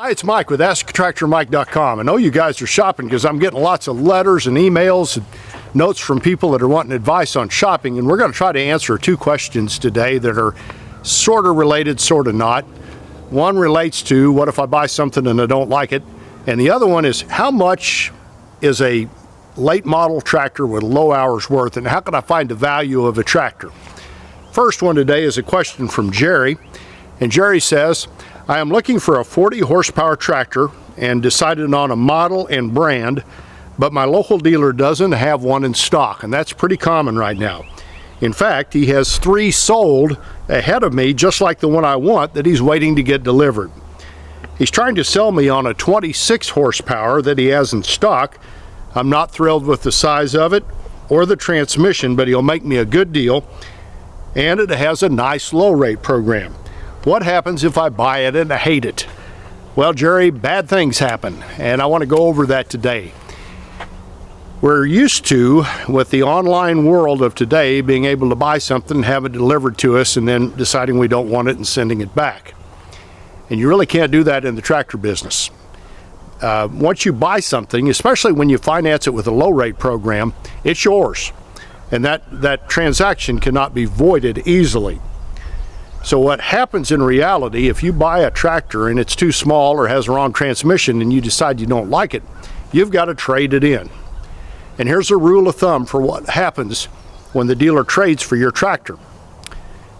Hi, it's Mike with AskTractorMike.com. I know you guys are shopping because I'm getting lots of letters and emails and notes from people that are wanting advice on shopping, and we're going to try to answer two questions today that are sort of related, sort of not. One relates to what if I buy something and I don't like it, and the other one is how much is a late model tractor with low hours worth, and how can I find the value of a tractor? First one today is a question from Jerry, and Jerry says, I am looking for a 40 horsepower tractor and decided on a model and brand, but my local dealer doesn't have one in stock, and that's pretty common right now. In fact, he has 3 sold ahead of me, just like the one I want, that he's waiting to get delivered. He's trying to sell me on a 26 horsepower that he has in stock. I'm not thrilled with the size of it or the transmission, but he'll make me a good deal, and it has a nice low rate program. What happens if I buy it and I hate it? Well, Jerry, bad things happen, and I want to go over that today. We're used to, with the online world of today, being able to buy something and have it delivered to us and then deciding we don't want it and sending it back. And you really can't do that in the tractor business. Once you buy something, especially when you finance it with a low rate program, it's yours. And that transaction cannot be voided easily. So what happens in reality, if you buy a tractor and it's too small or has the wrong transmission and you decide you don't like it, you've got to trade it in. And here's a rule of thumb for what happens when the dealer trades for your tractor.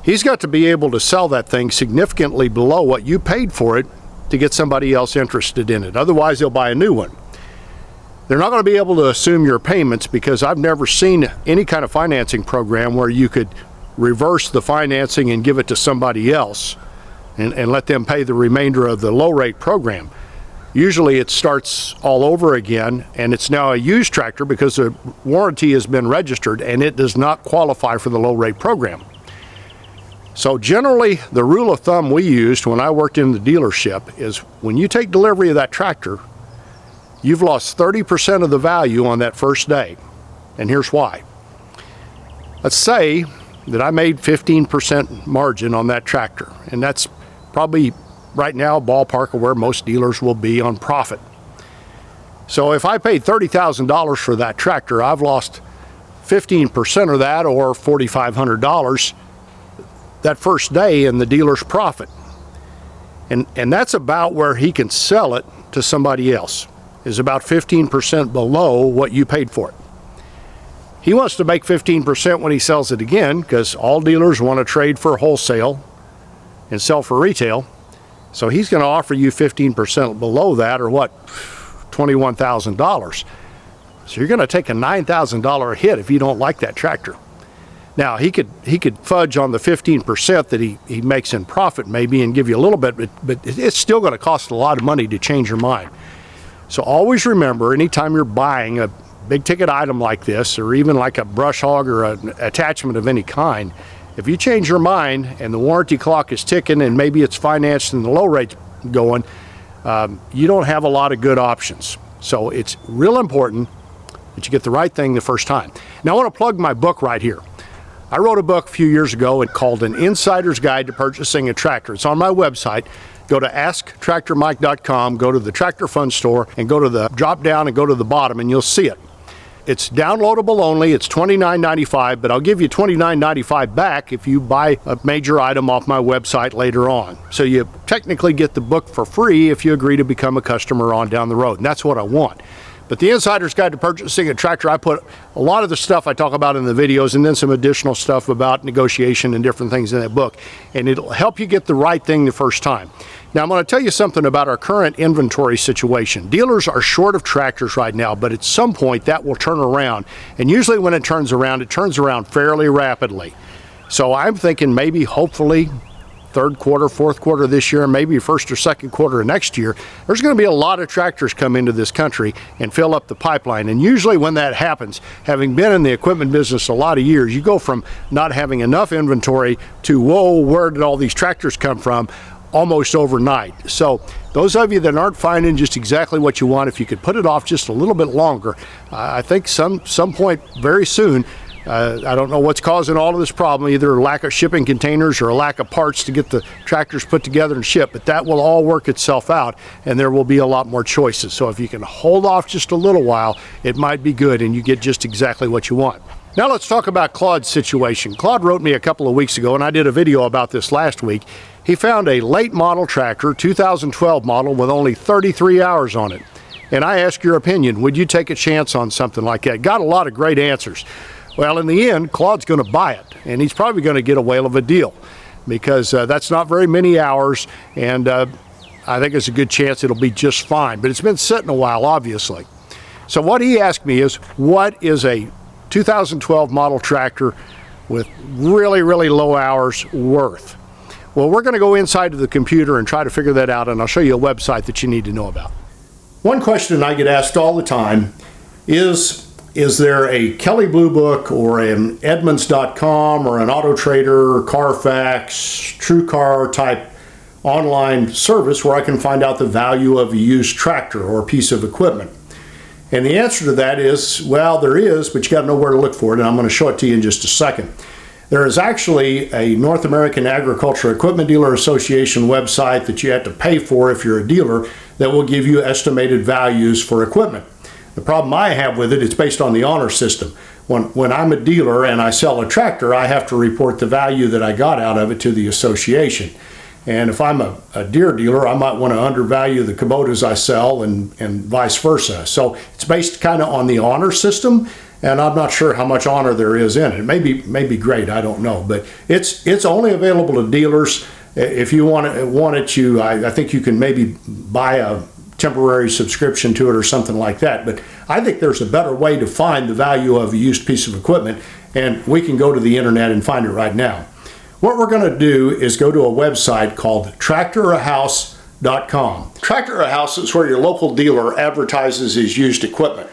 He's got to be able to sell that thing significantly below what you paid for it to get somebody else interested in it. Otherwise, they'll buy a new one. They're not going to be able to assume your payments, because I've never seen any kind of financing program where you could reverse the financing and give it to somebody else and let them pay the remainder of the low rate program. Usually it starts all over again, and it's now a used tractor because the warranty has been registered and it does not qualify for the low rate program. So generally, the rule of thumb we used when I worked in the dealership is when you take delivery of that tractor, you've lost 30% of the value on that first day. And here's why. Let's say that I made 15% margin on that tractor, and that's probably right now ballpark of where most dealers will be on profit. So if I paid $30,000 for that tractor, I've lost 15% of that, or $4,500 that first day in the dealer's profit. And that's about where he can sell it to somebody else, is about 15% below what you paid for it. He wants to make 15% when he sells it again, because all dealers want to trade for wholesale and sell for retail. So he's going to offer you 15% below that, or what, $21,000. So you're going to take a $9,000 hit if you don't like that tractor. Now, he could fudge on the 15% that he makes in profit maybe and give you a little bit, but it's still going to cost a lot of money to change your mind. So always remember, anytime you're buying a big ticket item like this, or even like a brush hog or an attachment of any kind, if you change your mind and the warranty clock is ticking and maybe it's financed and the low rate's going, you don't have a lot of good options. So it's real important that you get the right thing the first time. Now I want to plug my book right here. I wrote a book a few years ago called An Insider's Guide to Purchasing a Tractor. It's on my website. Go to AskTractorMike.com, go to the Tractor Fund store, and go to the drop down and go to the bottom, and you'll see it. It's downloadable only. It's $29.95, but I'll give you $29.95 back if you buy a major item off my website later on. So you technically get the book for free if you agree to become a customer on down the road, and that's what I want. But the Insider's Guide to Purchasing a Tractor, I put a lot of the stuff I talk about in the videos and then some additional stuff about negotiation and different things in that book, and it'll help you get the right thing the first time. Now I'm going to tell you something about our current inventory situation. Dealers are short of tractors right now, but at some point that will turn around, and usually when it turns around fairly rapidly. So I'm thinking maybe, hopefully, third quarter, fourth quarter this year, maybe first or second quarter of next year, there's going to be a lot of tractors come into this country and fill up the pipeline. And usually when that happens, having been in the equipment business a lot of years, you go from not having enough inventory to, whoa, where did all these tractors come from, almost overnight. So those of you that aren't finding just exactly what you want, if you could put it off just a little bit longer, I think some point very soon, I don't know what's causing all of this problem, either a lack of shipping containers or a lack of parts to get the tractors put together and shipped, but that will all work itself out and there will be a lot more choices. So if you can hold off just a little while, it might be good and you get just exactly what you want. Now let's talk about Claude's situation. Claude wrote me a couple of weeks ago, and I did a video about this last week. He found a late model tractor, 2012 model, with only 33 hours on it. And I asked your opinion, would you take a chance on something like that? Got a lot of great answers. Well, in the end, Claude's going to buy it, and he's probably going to get a whale of a deal because that's not very many hours, and I think it's a good chance it'll be just fine. But it's been sitting a while, obviously. So what he asked me is, what is a 2012 model tractor with really, really low hours worth? Well, we're going to go inside of the computer and try to figure that out, and I'll show you a website that you need to know about. One question I get asked all the time is there a Kelley Blue Book or an Edmunds.com or an Auto Trader, Carfax, TrueCar type online service where I can find out the value of a used tractor or piece of equipment? And the answer to that is, well, there is, but you got to know where to look for it, and I'm going to show it to you in just a second. There is actually a North American Agricultural Equipment Dealer Association website that you have to pay for if you're a dealer that will give you estimated values for equipment. The problem I have with it, it's based on the honor system. When I'm a dealer and I sell a tractor, I have to report the value that I got out of it to the association. And if I'm a deer dealer, I might want to undervalue the Kubotas I sell and vice versa. So it's based kind of on the honor system, and I'm not sure how much honor there is in it. It may be great, I don't know. But it's only available to dealers. If you want it, I think you can maybe buy a temporary subscription to it or something like that. But I think there's a better way to find the value of a used piece of equipment, and we can go to the internet and find it right now. What we're going to do is go to a website called transferrable.com. Tractor a House is where your local dealer advertises his used equipment.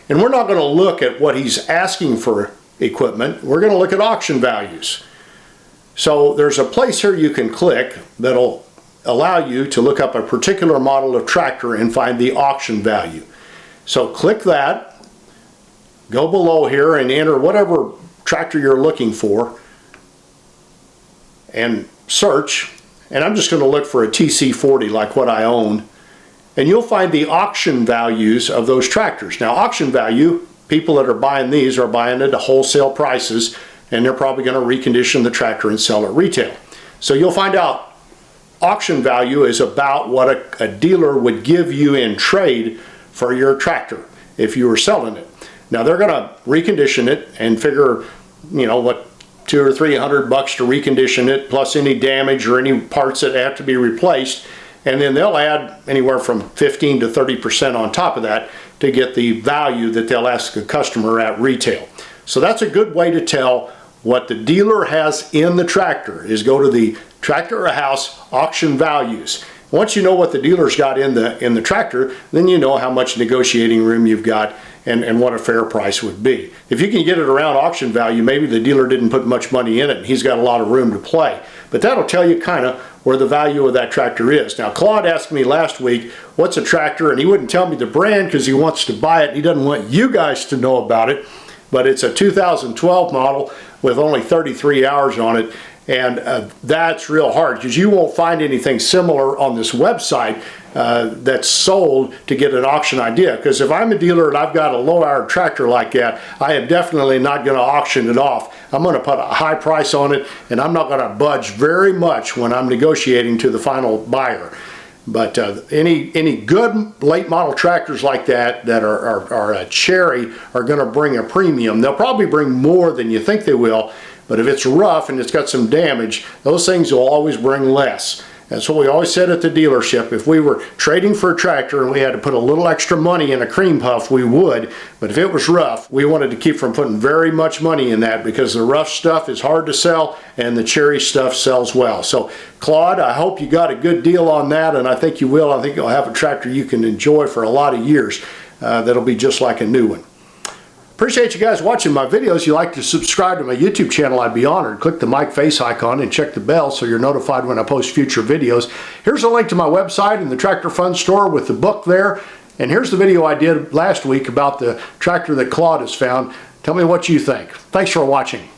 And we're not going to look at what he's asking for equipment. We're going to look at auction values. So there's a place here you can click that'll allow you to look up a particular model of tractor and find the auction value. So click that, go below here and enter whatever tractor you're looking for and search. And I'm just going to look for a TC40 like what I own, and you'll find the auction values of those tractors. Now, auction value, people that are buying these are buying it at wholesale prices, and they're probably going to recondition the tractor and sell it retail. So you'll find out auction value is about what a dealer would give you in trade for your tractor if you were selling it. Now they're going to recondition it and figure, what, $200 or $300 to recondition it, plus any damage or any parts that have to be replaced, and then they'll add anywhere from 15 to 30% on top of that to get the value that they'll ask a customer at retail. So that's a good way to tell what the dealer has in the tractor, is go to the Tractor a House auction values. Once you know what the dealer's got in the tractor, then you know how much negotiating room you've got and what a fair price would be. If you can get it around auction value, maybe the dealer didn't put much money in it and he's got a lot of room to play. But that'll tell you kind of where the value of that tractor is. Now, Claude asked me last week, what's a tractor? And he wouldn't tell me the brand because he wants to buy it. He doesn't want you guys to know about it. But it's a 2012 model with only 33 hours on it. And that's real hard because you won't find anything similar on this website that's sold to get an auction idea. Because if I'm a dealer and I've got a low-hour tractor like that, I am definitely not going to auction it off. I'm going to put a high price on it, and I'm not going to budge very much when I'm negotiating to the final buyer. But any good late model tractors like that are a cherry are going to bring a premium. They'll probably bring more than you think they will. But if it's rough and it's got some damage, those things will always bring less. That's what we always said at the dealership. If we were trading for a tractor and we had to put a little extra money in a cream puff, we would. But if it was rough, we wanted to keep from putting very much money in that because the rough stuff is hard to sell and the cherry stuff sells well. So Claude, I hope you got a good deal on that, and I think you will. I think you'll have a tractor you can enjoy for a lot of years that'll be just like a new one. Appreciate you guys watching my videos. If you'd like to subscribe to my YouTube channel, I'd be honored. Click the mic face icon and check the bell so you're notified when I post future videos. Here's a link to my website and the Tractor Fun store with the book there. And here's the video I did last week about the tractor that Claude has found. Tell me what you think. Thanks for watching.